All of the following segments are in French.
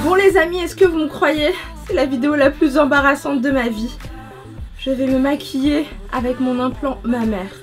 Bon les amis, est-ce que vous me croyez? C'est la vidéo la plus embarrassante de ma vie. Je vais me maquiller avec mon implant mammaire.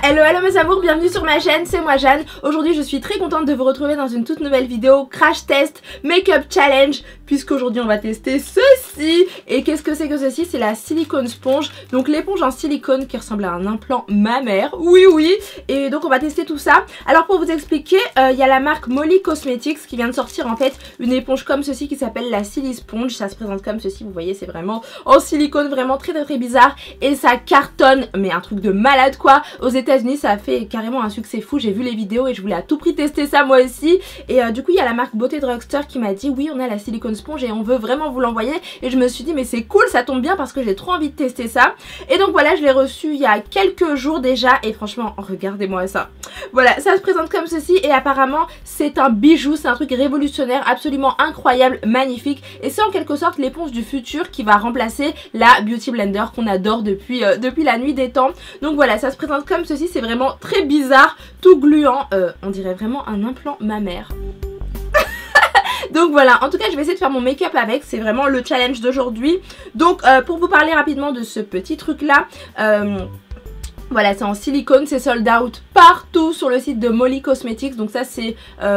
Hello hello mes amours, bienvenue sur ma chaîne, c'est moi Jeanne. Aujourd'hui je suis très contente de vous retrouver dans une toute nouvelle vidéo Crash Test Makeup Challenge, puisqu'aujourd'hui on va tester ceci. Et qu'est-ce que c'est que ceci? C'est la silicone sponge, donc l'éponge en silicone qui ressemble à un implant mammaire, oui. Et donc on va tester tout ça. Alors pour vous expliquer, il y a la marque Molly Cosmetics qui vient de sortir en fait une éponge comme ceci qui s'appelle la Silly Sponge. Ça se présente comme ceci, vous voyez, c'est vraiment en silicone, vraiment très bizarre. Et ça cartonne, mais un truc de malade quoi. Aux États-Unis ça a fait carrément un succès fou, j'ai vu les vidéos et je voulais à tout prix tester ça moi aussi. Et du coup il y a la marque Beauté Drugstore qui m'a dit oui, on a la silicone sponge et on veut vraiment vous l'envoyer. Et je me suis dit mais c'est cool, ça tombe bien parce que j'ai trop envie de tester ça. Et donc voilà, je l'ai reçu il y a quelques jours déjà et franchement regardez-moi ça. Voilà, ça se présente comme ceci et apparemment c'est un bijou, c'est un truc révolutionnaire, absolument incroyable, magnifique. Et c'est en quelque sorte l'éponge du futur qui va remplacer la Beauty Blender qu'on adore depuis la nuit des temps. Donc voilà, ça se présente comme ceci, c'est vraiment très bizarre, tout gluant, on dirait vraiment un implant mammaire. Donc voilà, en tout cas je vais essayer de faire mon make-up avec, c'est vraiment le challenge d'aujourd'hui. Donc pour vous parler rapidement de ce petit truc là, voilà, c'est en silicone, c'est sold out partout sur le site de Molly Cosmetics. Donc ça c'est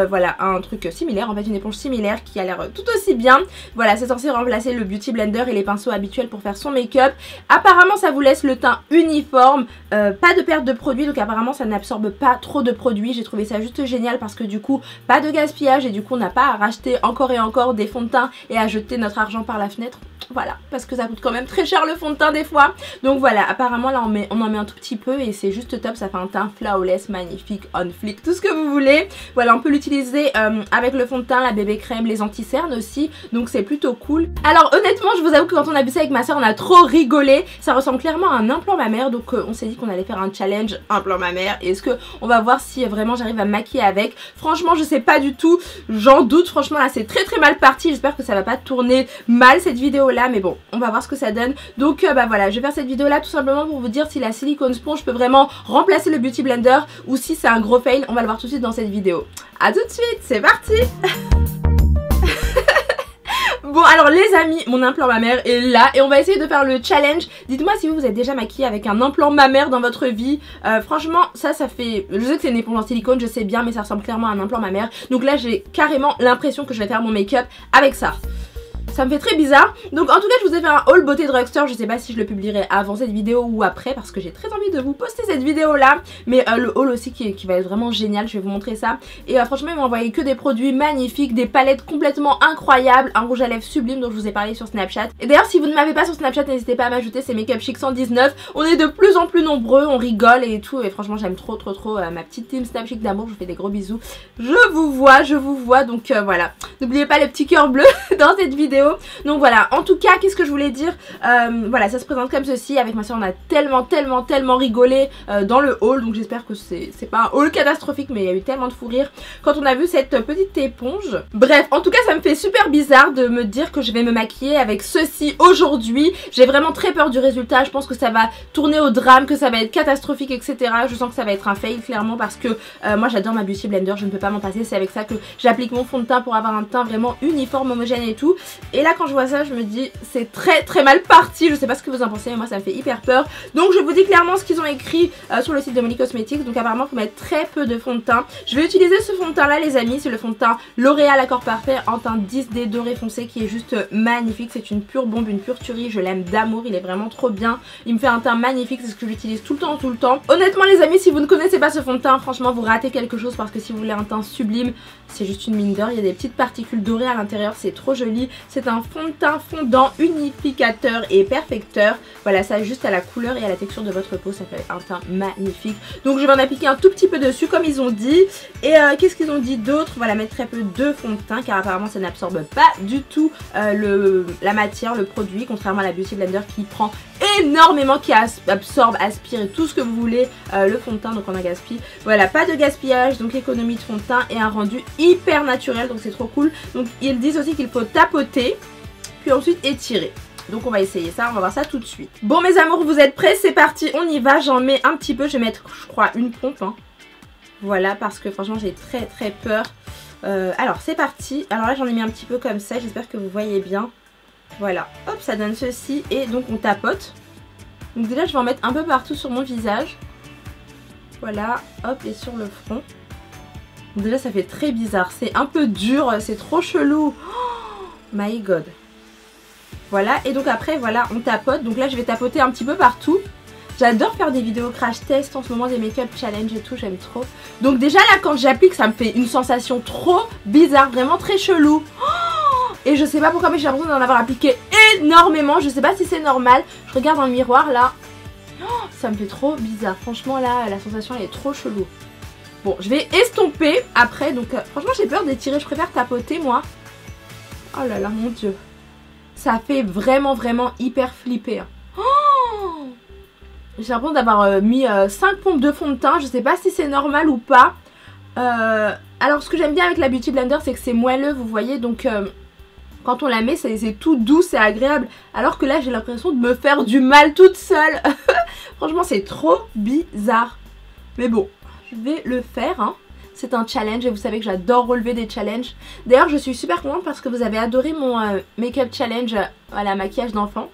voilà un truc similaire, en fait une éponge similaire qui a l'air tout aussi bien. Voilà, c'est censé remplacer le Beauty Blender et les pinceaux habituels pour faire son make-up. Apparemment ça vous laisse le teint uniforme, pas de perte de produit, donc apparemment ça n'absorbe pas trop de produits. J'ai trouvé ça juste génial parce que du coup pas de gaspillage et du coup on n'a pas à racheter encore et encore des fonds de teint et à jeter notre argent par la fenêtre. Voilà, parce que ça coûte quand même très cher le fond de teint des fois. Donc voilà, apparemment là on en met un tout petit peu et c'est juste top, ça fait un teint flawless, magnifique, on flick, tout ce que vous voulez. Voilà, on peut l'utiliser avec le fond de teint, la bébé crème, les anti-cernes aussi, donc c'est plutôt cool. Alors honnêtement je vous avoue que quand on a vu ça avec ma soeur on a trop rigolé, ça ressemble clairement à un implant mammaire, donc on s'est dit qu'on allait faire un challenge implant mammaire. Et est-ce que on va voir si vraiment j'arrive à me maquiller avec. Franchement je sais pas du tout, j'en doute, franchement là c'est très mal parti, j'espère que ça va pas tourner mal cette vidéo là, mais bon on va voir ce que ça donne. Donc bah voilà, je vais faire cette vidéo là tout simplement pour vous dire si la silicone sponge peut vraiment remplacer le Beauty Blender ou si c'est un gros fail. On va le voir tout de suite dans cette vidéo. A tout de suite, c'est parti. Bon alors les amis, mon implant mammaire est là et on va essayer de faire le challenge. Dites-moi si vous êtes déjà maquillé avec un implant mammaire dans votre vie. Franchement ça fait... Je sais que c'est une éponge en silicone, je sais bien, mais ça ressemble clairement à un implant mammaire. Donc là j'ai carrément l'impression que je vais faire mon make-up avec ça. Ça me fait très bizarre. Donc en tout cas je vous ai fait un haul Beauté Drugstore. Je sais pas si je le publierai avant cette vidéo ou après parce que j'ai très envie de vous poster cette vidéo là. Mais le haul aussi qui va être vraiment génial. Je vais vous montrer ça. Et franchement ils m'ont envoyé que des produits magnifiques, des palettes complètement incroyables, un rouge à lèvres sublime dont je vous ai parlé sur Snapchat. Et d'ailleurs si vous ne m'avez pas sur Snapchat, n'hésitez pas à m'ajouter, c'est Makeup Chic 119. On est de plus en plus nombreux, on rigole et tout. Et franchement j'aime trop ma petite team Snap Chic d'amour. Je vous fais des gros bisous. Je vous vois. Donc voilà. N'oubliez pas le petit cœur bleu dans cette vidéo. Donc voilà, en tout cas qu'est-ce que je voulais dire, voilà ça se présente comme ceci. Avec ma soeur on a tellement rigolé dans le haul. Donc j'espère que c'est pas un haul catastrophique, mais il y a eu tellement de fou rire quand on a vu cette petite éponge. Bref, en tout cas ça me fait super bizarre de me dire que je vais me maquiller avec ceci aujourd'hui. J'ai vraiment très peur du résultat, je pense que ça va tourner au drame, que ça va être catastrophique etc. Je sens que ça va être un fail clairement parce que moi j'adore ma Beauty Blender, je ne peux pas m'en passer. C'est avec ça que j'applique mon fond de teint pour avoir un teint vraiment uniforme, homogène et tout. Et là quand je vois ça je me dis c'est très mal parti. Je sais pas ce que vous en pensez mais moi ça me fait hyper peur. Donc je vous dis clairement ce qu'ils ont écrit sur le site de Molly Cosmetics. Donc apparemment il faut mettre très peu de fond de teint. Je vais utiliser ce fond de teint là les amis, c'est le fond de teint L'Oréal Accord Parfait en teint 10D doré foncé qui est juste magnifique. C'est une pure bombe, une pure tuerie, je l'aime d'amour, il est vraiment trop bien. Il me fait un teint magnifique, c'est ce que j'utilise tout le temps. Honnêtement les amis, si vous ne connaissez pas ce fond de teint, franchement vous ratez quelque chose parce que si vous voulez un teint sublime, c'est juste une mine d'or. Il y a des petites particules dorées à l'intérieur, c'est trop joli. C'est un fond de teint fondant, unificateur et perfecteur. Voilà, ça ajuste à la couleur et à la texture de votre peau, ça fait un teint magnifique. Donc je vais en appliquer un tout petit peu dessus comme ils ont dit. Et qu'est-ce qu'ils ont dit d'autre? Voilà, mettre très peu de fond de teint car apparemment ça n'absorbe pas du tout la matière, le produit, contrairement à la Beauty Blender qui prend énormément, qui absorbe, aspire et tout ce que vous voulez le fond de teint, donc on a gaspillé. Voilà, pas de gaspillage, donc économie de fond de teint et un rendu hyper naturel, donc c'est trop cool. Donc ils disent aussi qu'il faut tapoter puis ensuite étirer. Donc on va essayer ça, on va voir ça tout de suite. Bon mes amours, vous êtes prêts? C'est parti, on y va. J'en mets un petit peu, je vais mettre je crois une pompe hein. Voilà, parce que franchement j'ai très peur Alors c'est parti. Alors là j'en ai mis un petit peu comme ça, j'espère que vous voyez bien. Voilà, hop, ça donne ceci et donc on tapote. Donc déjà je vais en mettre un peu partout sur mon visage. Voilà, hop, et sur le front. Donc déjà ça fait très bizarre, c'est un peu dur, c'est trop chelou. Oh my god. Voilà, et donc après voilà, on tapote. Donc là je vais tapoter un petit peu partout. J'adore faire des vidéos crash test en ce moment, des make-up challenge et tout, j'aime trop. Donc déjà là quand j'applique ça me fait une sensation trop bizarre, vraiment très chelou. Oh, et je sais pas pourquoi mais j'ai l'impression d'en avoir appliqué énormément, je sais pas si c'est normal. Je regarde dans le miroir là, oh, ça me fait trop bizarre, franchement là la sensation elle est trop chelou. Bon je vais estomper après, donc franchement j'ai peur d'étirer, je préfère tapoter moi. Oh là là mon dieu, ça fait vraiment hyper flipper. Oh, j'ai l'impression d'avoir mis 5 pompes de fond de teint. Je sais pas si c'est normal ou pas. Alors ce que j'aime bien avec la Beauty Blender c'est que c'est moelleux vous voyez. Donc quand on la met c'est tout doux, c'est agréable. Alors que là j'ai l'impression de me faire du mal toute seule. Franchement c'est trop bizarre. Mais bon je vais le faire hein. C'est un challenge et vous savez que j'adore relever des challenges. D'ailleurs je suis super contente parce que vous avez adoré mon make-up challenge. Voilà, maquillage d'enfant.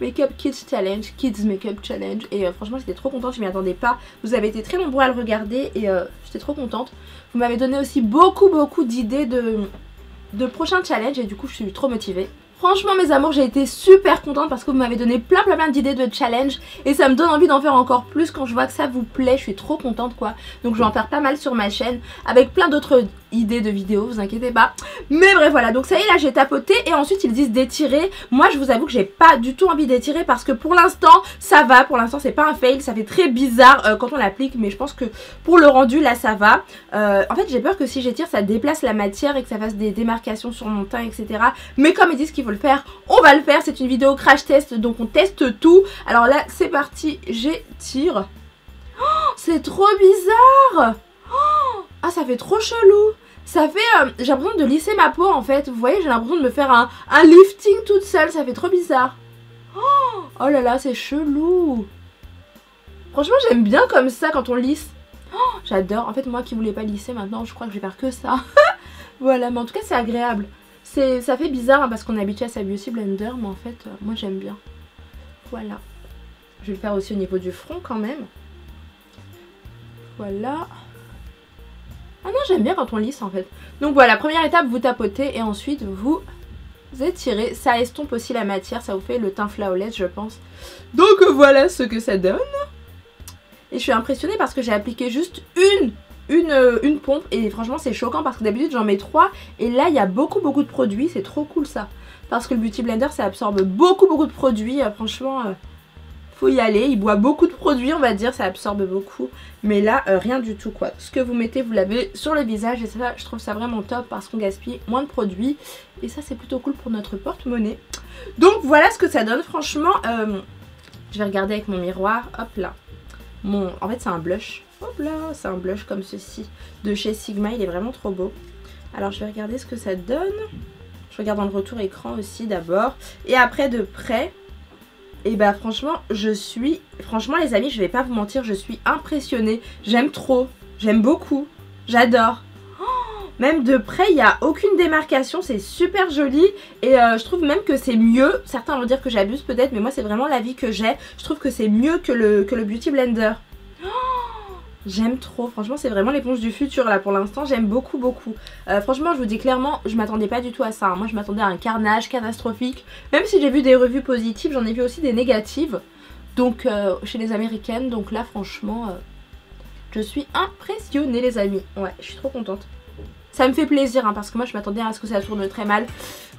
Make-up Kids Challenge, Kids Make-up Challenge. Et franchement j'étais trop contente, je m'y attendais pas. Vous avez été très nombreux à le regarder et j'étais trop contente. Vous m'avez donné aussi beaucoup d'idées de prochains challenges et du coup je suis trop motivée. Franchement mes amours j'ai été super contente parce que vous m'avez donné plein d'idées de challenge. Et ça me donne envie d'en faire encore plus quand je vois que ça vous plaît. Je suis trop contente quoi. Donc je vais en faire pas mal sur ma chaîne avec plein d'autres idées de vidéos, vous inquiétez pas. Mais bref voilà, donc ça y est là j'ai tapoté. Et ensuite ils disent d'étirer. Moi je vous avoue que j'ai pas du tout envie d'étirer parce que pour l'instant ça va. Pour l'instant c'est pas un fail, ça fait très bizarre quand on l'applique. Mais je pense que pour le rendu là ça va. En fait j'ai peur que si j'étire ça déplace la matière et que ça fasse des démarcations sur mon teint etc. Mais comme ils disent qu'il faut le faire, on va le faire. C'est une vidéo crash test donc on teste tout. Alors là c'est parti, j'étire. Oh, c'est trop bizarre. Oh, ah ça fait trop chelou. Ça fait, j'ai l'impression de lisser ma peau en fait. Vous voyez j'ai l'impression de me faire un lifting toute seule. Ça fait trop bizarre. Oh là là c'est chelou. Franchement j'aime bien comme ça quand on lisse. Oh, j'adore. En fait moi qui voulais pas lisser maintenant je crois que je vais faire que ça. Voilà mais en tout cas c'est agréable. Ça fait bizarre hein, parce qu'on est habitué à sa Beauty Blender mais en fait moi j'aime bien. Voilà. Je vais le faire aussi au niveau du front quand même. Voilà. Ah non j'aime bien quand on lisse en fait. Donc voilà, première étape vous tapotez et ensuite vous étirez. Ça estompe aussi la matière, ça vous fait le teint flawless je pense. Donc voilà ce que ça donne. Et je suis impressionnée parce que j'ai appliqué juste une pompe et franchement c'est choquant parce que d'habitude j'en mets 3 et là il y a beaucoup de produits, c'est trop cool ça. Parce que le Beauty Blender ça absorbe beaucoup de produits, franchement faut y aller, il boit beaucoup de produits on va dire, ça absorbe beaucoup. Mais là rien du tout quoi, ce que vous mettez vous l'avez sur le visage et ça je trouve ça vraiment top parce qu'on gaspille moins de produits. Et ça c'est plutôt cool pour notre porte-monnaie. Donc voilà ce que ça donne franchement. Je vais regarder avec mon miroir, hop là. En fait c'est un blush. Hop là, c'est un blush comme ceci de chez Sigma, il est vraiment trop beau. Alors je vais regarder ce que ça donne. Je regarde dans le retour écran aussi d'abord. Et après de près, et bah franchement franchement les amis je vais pas vous mentir, je suis impressionnée. J'aime trop, j'aime beaucoup, j'adore. Même de près il n'y a aucune démarcation, c'est super joli. Et je trouve même que c'est mieux. Certains vont dire que j'abuse peut-être, mais moi c'est vraiment l'avis que j'ai. Je trouve que c'est mieux que le Beauty Blender. J'aime trop, franchement c'est vraiment l'éponge du futur là pour l'instant, j'aime beaucoup. Franchement je vous dis clairement, je m'attendais pas du tout à ça, hein. Moi je m'attendais à un carnage catastrophique. Même si j'ai vu des revues positives, j'en ai vu aussi des négatives. Donc chez les américaines, donc là franchement je suis impressionnée les amis. Ouais, je suis trop contente. Ça me fait plaisir hein, parce que moi je m'attendais à ce que ça tourne très mal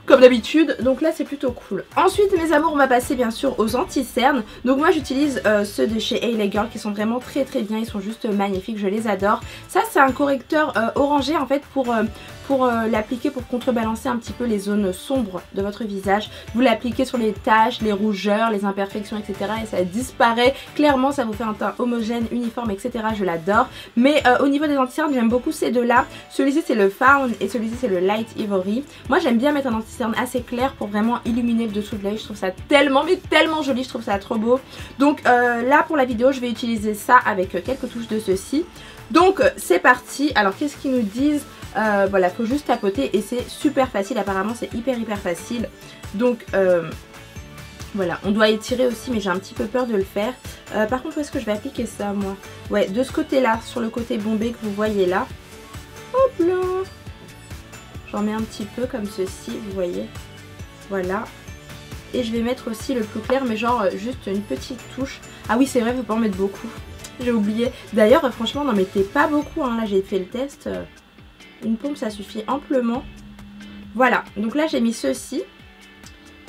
comme d'habitude, donc là c'est plutôt cool. Ensuite mes amours on va passer bien sûr aux anti-cernes. Donc moi j'utilise ceux de chez Hey Girl qui sont vraiment très bien, ils sont juste magnifiques, je les adore. Ça c'est un correcteur orangé en fait pour l'appliquer, pour contrebalancer un petit peu les zones sombres de votre visage. Vous l'appliquez sur les taches, les rougeurs, les imperfections etc. et ça disparaît, clairement ça vous fait un teint homogène, uniforme etc. Je l'adore. Mais au niveau des anti-cernes j'aime beaucoup ces deux là. Celui-ci c'est le Fawn et celui-ci c'est le Light Ivory. Moi j'aime bien mettre un anti-cerne assez clair pour vraiment illuminer le dessous de l'œil. Je trouve ça tellement joli, je trouve ça trop beau. Donc là pour la vidéo je vais utiliser ça avec quelques touches de ceci. Donc c'est parti. Alors qu'est-ce qu'ils nous disent? Voilà, faut juste tapoter et c'est super facile. Apparemment c'est hyper facile. Donc voilà, on doit étirer aussi mais j'ai un petit peu peur de le faire. Par contre où est-ce que je vais appliquer ça moi? Ouais, de ce côté là, sur le côté bombé que vous voyez là. Hop là. J'en mets un petit peu comme ceci, vous voyez. Voilà. Et je vais mettre aussi le plus clair mais genre juste une petite touche. Ah oui c'est vrai, faut pas en mettre beaucoup. J'ai oublié. D'ailleurs franchement n'en mettez pas beaucoup hein. Là j'ai fait le test. Une pompe ça suffit amplement. Voilà, donc là j'ai mis ceci.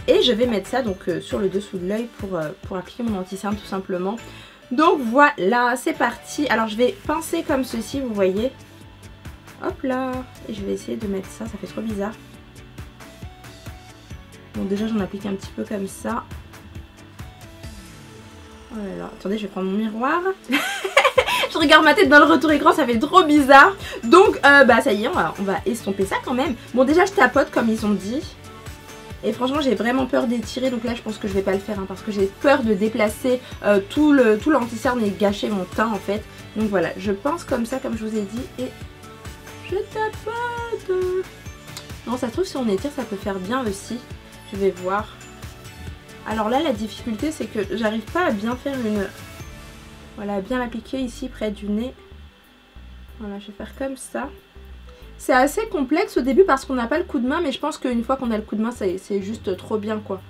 Et je vais mettre ça donc sur le dessous de l'œil pour appliquer mon anti-cerne tout simplement. Donc voilà, c'est parti. Alors je vais pincer comme ceci, vous voyez. Hop là. Et je vais essayer de mettre ça, ça fait trop bizarre. Bon déjà j'en applique un petit peu comme ça. Oh là là, attendez je vais prendre mon miroir. Je regarde ma tête dans le retour écran, ça fait trop bizarre. Donc bah ça y est, on va estomper ça quand même. Bon déjà je tapote comme ils ont dit. Et franchement j'ai vraiment peur d'étirer, donc là je pense que je vais pas le faire hein, parce que j'ai peur de déplacer tout l'anti-cerne et gâcher mon teint en fait. Donc voilà, je pince comme ça comme je vous ai dit et je tapote. Non ça se trouve si on étire ça peut faire bien aussi. Je vais voir. Alors là la difficulté c'est que j'arrive pas à bien faire une... Voilà, bien l'appliquer ici près du nez. Voilà, je vais faire comme ça. C'est assez complexe au début parce qu'on n'a pas le coup de main, mais je pense qu'une fois qu'on a le coup de main, c'est juste trop bien quoi.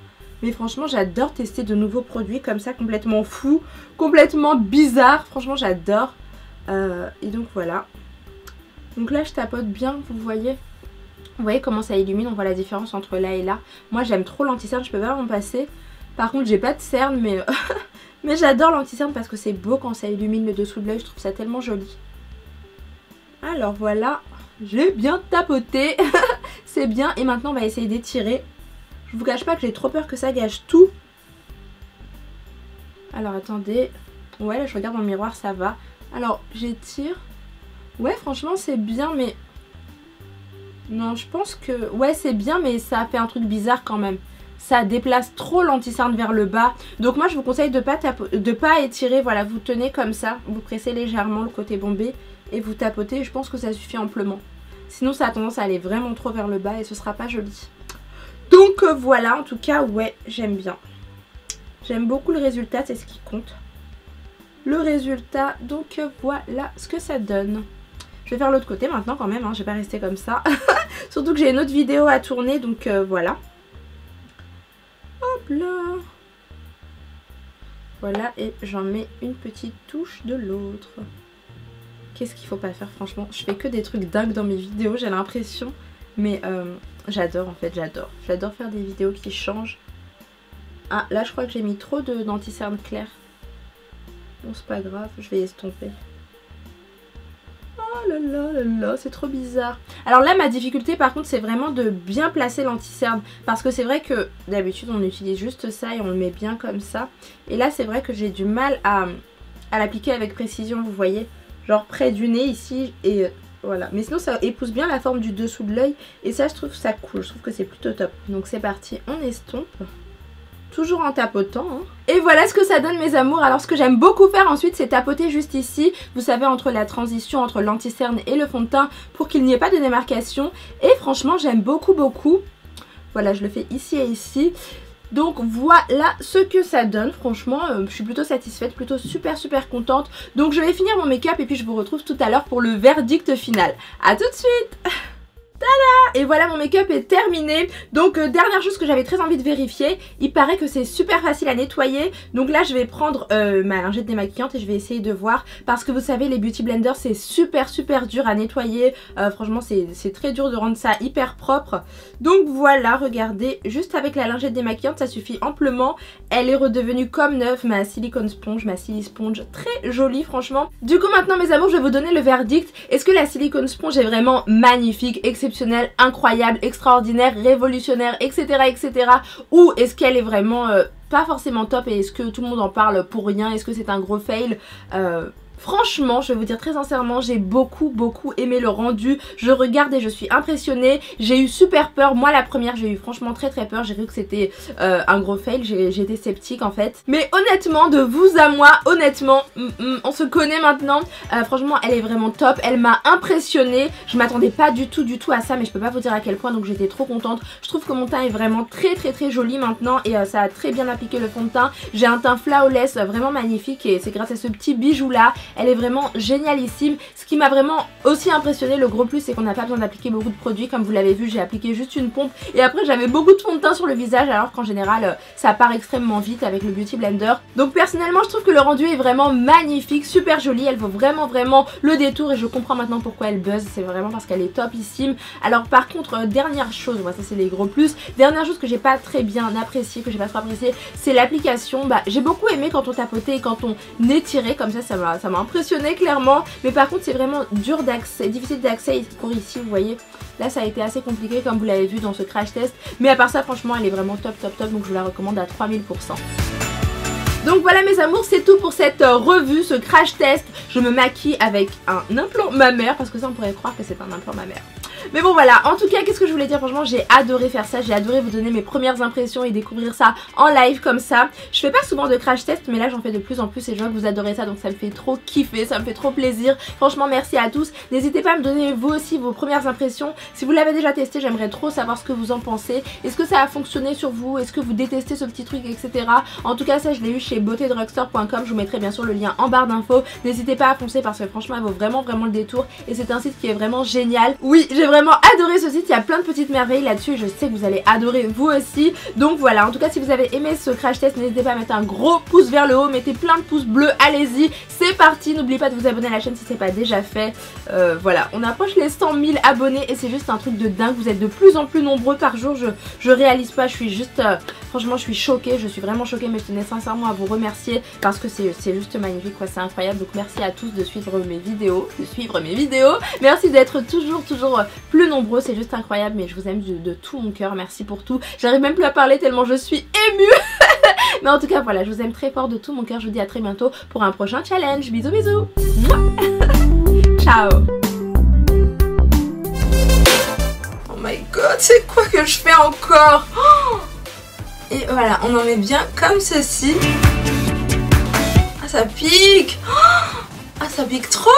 Mais franchement, j'adore tester de nouveaux produits comme ça, complètement fous, complètement bizarres. Franchement, j'adore. Et donc voilà. Donc là, je tapote bien, vous voyez. Vous voyez comment ça illumine, on voit la différence entre là et là. Moi, j'aime trop l'anti-cerne, je peux pas m'en passer. Par contre, j'ai pas de cerne, mais... Mais j'adore l'anti-cerne parce que c'est beau quand ça illumine le dessous de l'œil, je trouve ça tellement joli. Alors voilà, j'ai bien tapoté, c'est bien. Et maintenant on va essayer d'étirer. Je vous cache pas que j'ai trop peur que ça gâche tout. Alors attendez, ouais là je regarde dans le miroir, ça va. Alors j'étire. Ouais franchement c'est bien mais... Non je pense que... Ouais c'est bien mais ça fait un truc bizarre quand même. Ça déplace trop l'anti-cerne vers le bas. Donc moi je vous conseille de pas étirer. Voilà, vous tenez comme ça. Vous pressez légèrement le côté bombé. Et vous tapotez. Je pense que ça suffit amplement. Sinon ça a tendance à aller vraiment trop vers le bas. Et ce sera pas joli. Donc voilà, en tout cas ouais, j'aime bien. J'aime beaucoup le résultat, c'est ce qui compte. Le résultat, donc voilà ce que ça donne. Je vais faire l'autre côté maintenant quand même, hein, je vais pas rester comme ça. Surtout que j'ai une autre vidéo à tourner, donc voilà. Hop là. Voilà, et j'en mets une petite touche de l'autre. Qu'est-ce qu'il faut pas faire franchement? Je fais que des trucs dingues dans mes vidéos, j'ai l'impression. Mais j'adore en fait, j'adore. J'adore faire des vidéos qui changent. Ah, là je crois que j'ai mis trop d'anti-cerne clair. Bon, c'est pas grave, je vais estomper. Oh là là là là, c'est trop bizarre. Alors là, ma difficulté par contre, c'est vraiment de bien placer l'anti-cerne. Parce que c'est vrai que d'habitude, on utilise juste ça et on le met bien comme ça. Et là, c'est vrai que j'ai du mal à l'appliquer avec précision, vous voyez. Genre près du nez ici et... Voilà, mais sinon ça épouse bien la forme du dessous de l'œil et ça je trouve ça cool, je trouve que c'est plutôt top. Donc c'est parti, on estompe, toujours en tapotant hein. Et voilà ce que ça donne mes amours. Alors ce que j'aime beaucoup faire ensuite c'est tapoter juste ici, vous savez entre la transition entre l'anti-cerne et le fond de teint pour qu'il n'y ait pas de démarcation. Et franchement j'aime beaucoup. Voilà, je le fais ici et ici. Donc voilà ce que ça donne, franchement je suis plutôt satisfaite, plutôt super contente. Donc je vais finir mon make-up et puis je vous retrouve tout à l'heure pour le verdict final. A tout de suite. Tada! Et voilà, mon make-up est terminé. Donc dernière chose que j'avais très envie de vérifier, il paraît que c'est super facile à nettoyer. Donc là je vais prendre ma lingette démaquillante et je vais essayer de voir. Parce que vous savez les beauty blenders c'est super dur à nettoyer. Franchement c'est très dur de rendre ça hyper propre. Donc voilà, regardez, juste avec la lingette démaquillante ça suffit amplement. Elle est redevenue comme neuve, ma silicone sponge, ma Silly Sponge, très jolie franchement. Du coup maintenant mes amours je vais vous donner le verdict. Est-ce que la silicone sponge est vraiment magnifique, exceptionnelle, incroyable, extraordinaire, révolutionnaire, etc. Ou est-ce qu'elle est vraiment pas forcément top et est-ce que tout le monde en parle pour rien? Est-ce que c'est un gros fail? Franchement, je vais vous dire très sincèrement, j'ai beaucoup aimé le rendu. Je regarde et je suis impressionnée. J'ai eu super peur. Moi la première, j'ai eu franchement très peur. J'ai cru que c'était un gros fail. J'étais sceptique en fait. Mais honnêtement, de vous à moi, honnêtement, on se connaît maintenant. Franchement, elle est vraiment top. Elle m'a impressionnée. Je m'attendais pas du tout à ça, mais je peux pas vous dire à quel point, donc j'étais trop contente. Je trouve que mon teint est vraiment très joli maintenant et ça a très bien appliqué le fond de teint. J'ai un teint flawless vraiment magnifique et c'est grâce à ce petit bijou là. Elle est vraiment génialissime. Ce qui m'a vraiment aussi impressionné, le gros plus, c'est qu'on n'a pas besoin d'appliquer beaucoup de produits. Comme vous l'avez vu, j'ai appliqué juste une pompe et après j'avais beaucoup de fond de teint sur le visage, alors qu'en général ça part extrêmement vite avec le Beauty Blender. Donc personnellement je trouve que le rendu est vraiment magnifique, super joli. Elle vaut vraiment le détour et je comprends maintenant pourquoi elle buzz. C'est vraiment parce qu'elle est topissime. Alors par contre, dernière chose, ça c'est les gros plus. Dernière chose que j'ai pas très bien apprécié, que j'ai pas trop apprécié, c'est l'application. J'ai beaucoup aimé quand on tapotait et quand on étirait comme ça m'a impressionné clairement. Mais par contre c'est vraiment dur d'accès, difficile d'accès pour ici, vous voyez. Là ça a été assez compliqué comme vous l'avez vu dans ce crash test. Mais à part ça franchement elle est vraiment top, donc je vous la recommande à 3000%. Donc voilà mes amours, c'est tout pour cette revue, ce crash test. Je me maquille avec un implant mammaire parce que ça on pourrait croire que c'est un implant mammaire. Mais bon voilà, en tout cas qu'est-ce que je voulais dire, franchement j'ai adoré faire ça, j'ai adoré vous donner mes premières impressions et découvrir ça en live comme ça. Je fais pas souvent de crash test mais là j'en fais de plus en plus et je vois que vous adorez ça, donc ça me fait trop kiffer, ça me fait trop plaisir. Franchement merci à tous, n'hésitez pas à me donner vous aussi vos premières impressions. Si vous l'avez déjà testé, j'aimerais trop savoir ce que vous en pensez. Est-ce que ça a fonctionné sur vous, est-ce que vous détestez ce petit truc, etc. En tout cas ça je l'ai eu chez beautydrugstore.com, je vous mettrai bien sûr le lien en barre d'infos. N'hésitez pas à foncer parce que franchement elle vaut vraiment le détour et c'est un site qui est vraiment génial. Oui, j'ai vraiment adoré ce site, il y a plein de petites merveilles là-dessus et je sais que vous allez adorer vous aussi. Donc voilà, en tout cas si vous avez aimé ce crash test, n'hésitez pas à mettre un gros pouce vers le haut, mettez plein de pouces bleus, allez-y, c'est parti. N'oubliez pas de vous abonner à la chaîne si c'est pas déjà fait. Voilà, on approche les 100 000 abonnés et c'est juste un truc de dingue, vous êtes de plus en plus nombreux par jour, je réalise pas, je suis juste, franchement je suis choquée, je suis vraiment choquée, mais je tenais sincèrement à vous remercier parce que c'est juste magnifique quoi, c'est incroyable. Donc merci à tous de suivre mes vidéos, merci d'être toujours plus nombreux, c'est juste incroyable, mais je vous aime de tout mon cœur, merci pour tout. J'arrive même plus à parler tellement je suis émue. Mais en tout cas voilà, je vous aime très fort de tout mon cœur, je vous dis à très bientôt pour un prochain challenge. Bisous. Ciao. Oh my god, c'est quoi que je fais encore? Et voilà, on en met bien comme ceci. Ah ça pique. Ah ça pique trop.